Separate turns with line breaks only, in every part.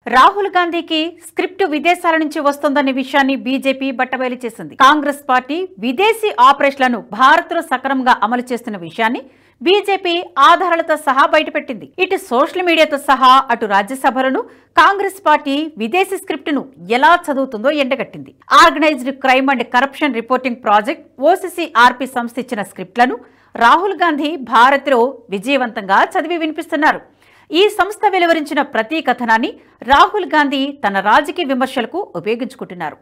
రాహుల్ గాంధీకి స్క్రిప్ట్ విదేశాల నుంచి వస్తోందనే విషయాన్ని బీజేపీ బట్టబయలు చేసింది. కాంగ్రెస్ పార్టీ విదేశీ ఆపరేషన్లను భారత్లో సక్రమంగా అమలు చేస్తున్న విషయాన్ని బీజేపీ ఆధారాలతో సహా బయటపెట్టింది. ఇటు సోషల్ మీడియాతో సహా అటు రాజ్యసభలను కాంగ్రెస్ పార్టీ విదేశీ స్క్రిప్ట్ను ఎలా చదువుతుందో ఎండగట్టింది. Organized crime and corruption reporting project OCCRP సంస్థ ఇచ్చిన స్క్రిప్ట్లను రాహుల్ గాంధీ భారత్లో విజయవంతంగా చదివి వినిపిస్తున్నారు. ఈ సంస్థ వెలువరించిన ప్రతి కథనాన్ని రాహుల్ గాంధీ తన రాజకీయ విమర్శలకు ఉపయోగించుకుంటున్నారు.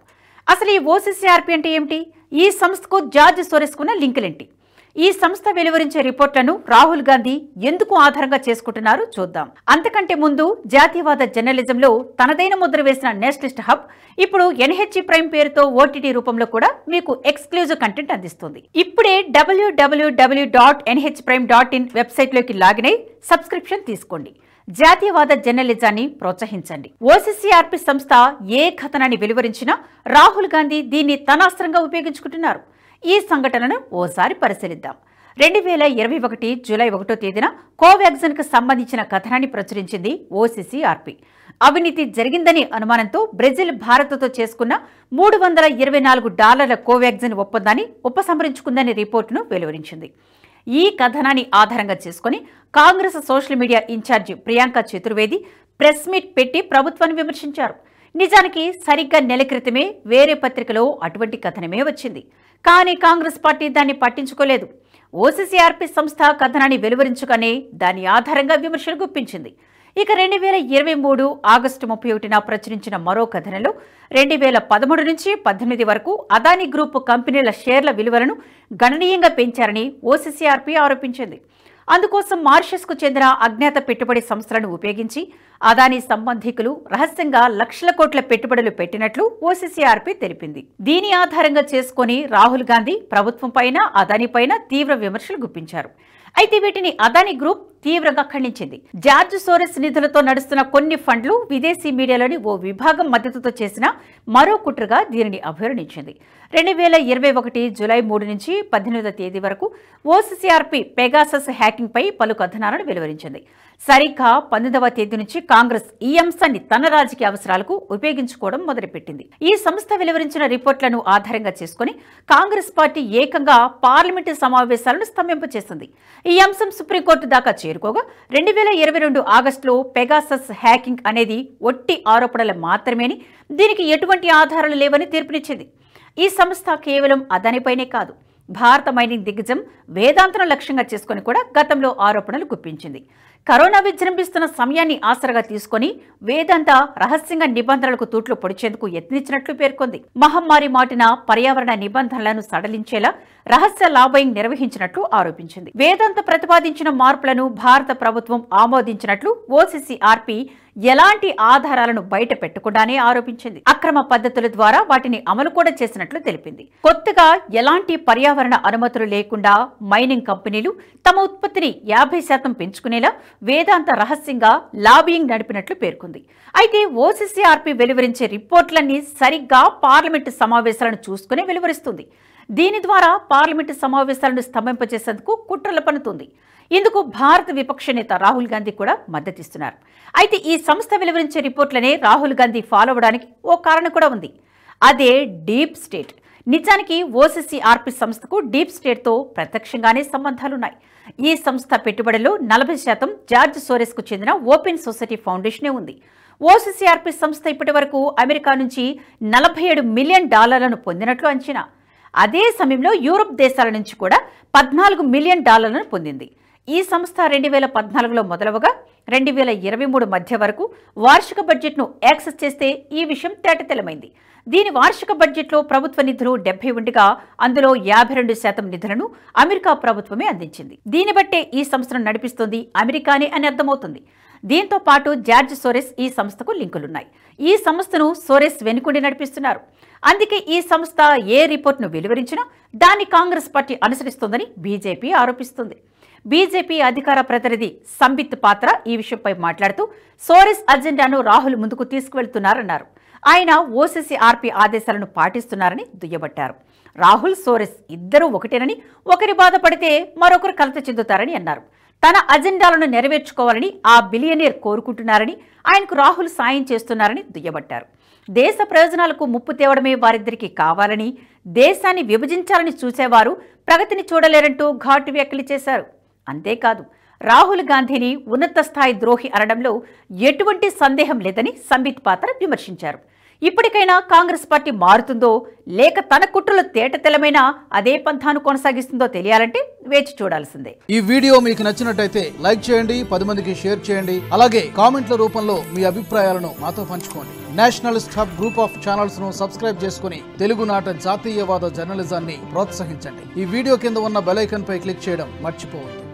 అసలు ఈ ఓసీసీఆర్పీ అంటే ఏమిటి? ఈ సంస్థకు జార్జ్ సోరెస్కున్న లింకులేంటి? ఈ సంస్థ వెలువరించే రిపోర్ట్లను రాహుల్ గాంధీ ఎందుకు ఆధారంగా చేసుకుంటున్నారు చూద్దాం. అంతకంటే ముందు జాతీయవాద జర్నలిజంలో తనదైన ముద్ర వేసిన నేషనలిస్ట్ హబ్ ఇప్పుడు ఎన్హెచ్ ప్రైమ్ పేరుతో ఓటీటీ రూపంలో కూడా మీకు ఎక్స్క్లూజివ్ కంటెంట్ అందిస్తుంది. ఇప్పుడే www.nhprime.in వెబ్సైట్లోకి లాగిన్ అయి సబ్స్క్రిప్షన్ తీసుకోండి. జాతీయవాద జర్నలిజాన్ని ప్రోత్సహించండి. ఓసీసీఆర్పీ సంస్థ ఏ కథనాన్ని వెలువరించినా రాహుల్ గాంధీ దీన్ని తన అస్త్రంగా ఉపయోగించుకుంటున్నారు. ఈ సంఘటనను ఓసారి పరిశీలిద్దాం. 2021 జూలై 1వ తేదీన కోవాక్సిన్ కు సంబంధించిన కథనాన్ని ప్రచురించింది ఓసీసీఆర్పీ. అవినీతి జరిగిందని అనుమానంతో బ్రెజిల్ భారత్తో చేసుకున్న $324 కోవాక్సిన్ ఒప్పందాన్ని ఉపసంహరించుకుందని రిపోర్టును వెలువరించింది. ఈ కథనాన్ని ఆధారంగా చేసుకుని Congress social media incharge Priyanka Chaturvedi press meet పెట్టి ప్రభుత్వాన్ని విమర్శించారు. నిజానికి సరిగ్గా నెల క్రితమే వేరే పత్రికలో అటువంటి కథనమే వచ్చింది. కానీ కాంగ్రెస్ పార్టీ దాన్ని పట్టించుకోలేదు. ఓసీసీఆర్పీ సంస్థ కథనాన్ని వెలువరించగానే దాని ఆధారంగా విమర్శలు గుప్పించింది. ఇక 2023 ఆగస్టు 31న ప్రచురించిన మరో కథనంలో 2013 నుంచి 18 వరకు అదానీ గ్రూప్ కంపెనీల షేర్ల విలువలను గణనీయంగా పెంచారని ఓసీసీఆర్పీ ఆరోపించింది. అందుకోసం మారిషస్కు చెందిన అజ్ఞాత పెట్టుబడి సంస్థలను ఉపయోగించి అదానీ సంబంధికులు రహస్యంగా లక్షల కోట్ల పెట్టుబడులు పెట్టినట్లు ఓసీసీఆర్పీ తెలిపింది. దీని ఆధారంగా చేసుకుని రాహుల్ గాంధీ ప్రభుత్వం పైన అదానీ పైన తీవ్ర విమర్శలు గుప్పించారు. అయితే వీటిని అదానీ గ్రూప్ తీవ్రంగా ఖండించింది. జార్జ్ సోరెస్ నిధులతో నడుస్తున్న కొన్ని ఫండ్లు విదేశీ మీడియాలోని ఓ విభాగం మద్దతుతో చేసిన మరో కుట్రగా దీనిని అభివర్ణించింది. 2021 జూలై 3 నుంచి 18వ తేదీ వరకు ఓసీసీఆర్పీ పెగాసస్ హ్యాకింగ్ పై పలు కథనాలను వెలువరించింది. సరిగ్గా 19వ తేదీ నుంచి కాంగ్రెస్ ఈ అంశాన్ని తన రాజకీయ అవసరాలకు ఉపయోగించుకోవడం మొదలుపెట్టింది. ఈ సంస్థ వెలువరించిన రిపోర్టులను ఆధారంగా చేసుకుని కాంగ్రెస్ పార్టీ ఏకంగా పార్లమెంటు సమావేశాలను స్తంభింపచేసింది. ఈ అంశం సుప్రీంకోర్టు దాకా చేరుకోగా 2022 ఆగస్టులో పెగాసస్ హ్యాకింగ్ అనేది ఒట్టి ఆరోపణలు మాత్రమేని, దీనికి ఎటువంటి ఆధారాలు లేవని తీర్పునిచ్చింది. ఈ సంస్థ కేవలం అదానిపైనే కాదు, భారత మైనింగ్ దిగ్గజం వేదాంతను లక్ష్యంగా చేసుకుని కూడా గతంలో ఆరోపణలు గుప్పించింది. కరోనా విజృంభిస్తున్న సమయాన్ని ఆసరగా తీసుకుని వేదాంత రహస్యంగా నిబంధనలకు తూట్లు పొడిచేందుకు యత్నించినట్లు పేర్కొంది. మహమ్మారి మాటిన పర్యావరణ నిబంధనలను సడలించేలా రహస్య లాబింగ్ నిర్వహించినట్లు ఆరోపించింది. వేదాంత ప్రతిపాదించిన మార్పులను భారత ప్రభుత్వం ఆమోదించినట్లు ఓసీసీఆర్పీ ఎలాంటి ఆధారాలను బయట పెట్టకుండానే ఆరోపించింది. అక్రమ పద్ధతుల ద్వారా వాటిని అమలు కూడా చేసినట్లు తెలిపింది. కొత్తగా ఎలాంటి పర్యావరణ అనుమతులు లేకుండా మైనింగ్ కంపెనీలు తమ ఉత్పత్తిని 50% పెంచుకునేలా వేదాంత రహస్యంగా లాబియింగ్ నడిపినట్లు పేర్కొంది. అయితే ఓసీసీఆర్పీ వెలువరించే రిపోర్టులన్నీ సరిగ్గా పార్లమెంటు సమావేశాలను చూసుకునే వెలువరిస్తుంది. దీని ద్వారా పార్లమెంటు సమావేశాలను స్తంభింపజేసేందుకు కుట్రలు పన్నుతుంది. ఇందుకు భారత విపక్ష నేత రాహుల్ గాంధీ కూడా మద్దతిస్తున్నారు. అయితే ఈ సంస్థ వెలువరించే రిపోర్టులనే రాహుల్ గాంధీ ఫాలో అవడానికి ఓ కారణం కూడా ఉంది. అదే డీప్ స్టేట్. నిజానికి ఓసీసీఆర్పీ సంస్థకు డీప్ స్టేట్తో ప్రత్యక్షంగానే సంబంధాలున్నాయి. ఈ సంస్థ పెట్టుబడుల్లో 40% జార్జ్ సోరెస్కు చెందిన ఓపెన్ సొసైటీ ఫౌండేషనే ఉంది. ఓసీసీఆర్పీ సంస్థ ఇప్పటి వరకు అమెరికా నుంచి $47 మిలియన్ పొందినట్లు అంచనా. అదే సమయంలో యూరప్ దేశాల నుంచి కూడా $14 మిలియన్ పొందింది. ఈ సంస్థ 2014లో మొదలవగా 2023 మధ్య వరకు వార్షిక బడ్జెట్ను యాక్సెస్ చేస్తే ఈ విషయం తేటతెల్లమైంది. దీని వార్షిక బడ్జెట్లో ప్రభుత్వ నిధులు 70 ఉండగా అందులో 52% నిధులను అమెరికా ప్రభుత్వమే అందించింది. దీన్ని బట్టే ఈ సంస్థను నడిపిస్తోంది అమెరికానే అని అర్థమవుతుంది. దీంతో పాటు జార్జ్ సోరెస్ ఈ సంస్థకు లింకులున్నాయి. ఈ సంస్థను సోరెస్ వెనుకుండి నడిపిస్తున్నారు. అందుకే ఈ సంస్థ ఏ రిపోర్టును వెలువరించినా దాన్ని కాంగ్రెస్ పార్టీ అనుసరిస్తోందని బీజేపీ ఆరోపిస్తుంది. బీజేపీ అధికార ప్రతినిధి సంబిత్ పాత్ర ఈ విషయంపై మాట్లాడుతూ సోరెస్ అజెండాను రాహుల్ ముందుకు తీసుకువెళ్తున్నారన్నారు. ఆయన ఓసీసీఆర్పీ ఆదేశాలను పాటిస్తున్నారని దుయ్యబట్టారు. రాహుల్ సోరెస్ ఇద్దరూ ఒకటేనని, ఒకరి బాధపడితే మరొకరు కలత చెందుతారని అన్నారు. తన అజెండాలను నెరవేర్చుకోవాలని ఆ బిలియనీర్ కోరుకుంటున్నారని, ఆయనకు రాహుల్ సాయం చేస్తున్నారని దుయ్యబట్టారు. దేశ ప్రయోజనాలకు ముప్పు తేవడమే వారిద్దరికీ కావాలని, దేశాన్ని విభజించాలని చూసేవారు ప్రగతిని చూడలేరంటూ ఘాటు వ్యాఖ్యలు చేశారు. అంతేకాదు, రాహుల్ గాంధీని ఉన్నత స్థాయి ద్రోహి అనడంలో ఎటువంటి సందేహం లేదని సంబిత్ పాత్ర విమర్శించారు. ఇప్పటికైనా కాంగ్రెస్ పార్టీ మారుతుందో లేక తన కుట్రలు తేటతెల్లమైన అదే పంథాను కొనసాగిస్తుందో తెలియాలంటే వేచి చూడాల్సిందే.
ఈ వీడియో మీకు నచ్చినట్టయితే లైక్ చేయండి, 10 మందికి షేర్ చేయండి. అలాగే కామెంట్ల రూపంలో మీ అభిప్రాయాలను మాతో పంచుకోండి. Nationalist hub group of channels ను సబ్స్క్రైబ్ చేసుకుని తెలుగునాట జాతీయవాద జర్నలిజాన్ని ప్రోత్సహించండి. ఈ వీడియో కింద ఉన్న బెల్ ఐకాన్ పై క్లిక్ చేయడం మర్చిపోవద్దు.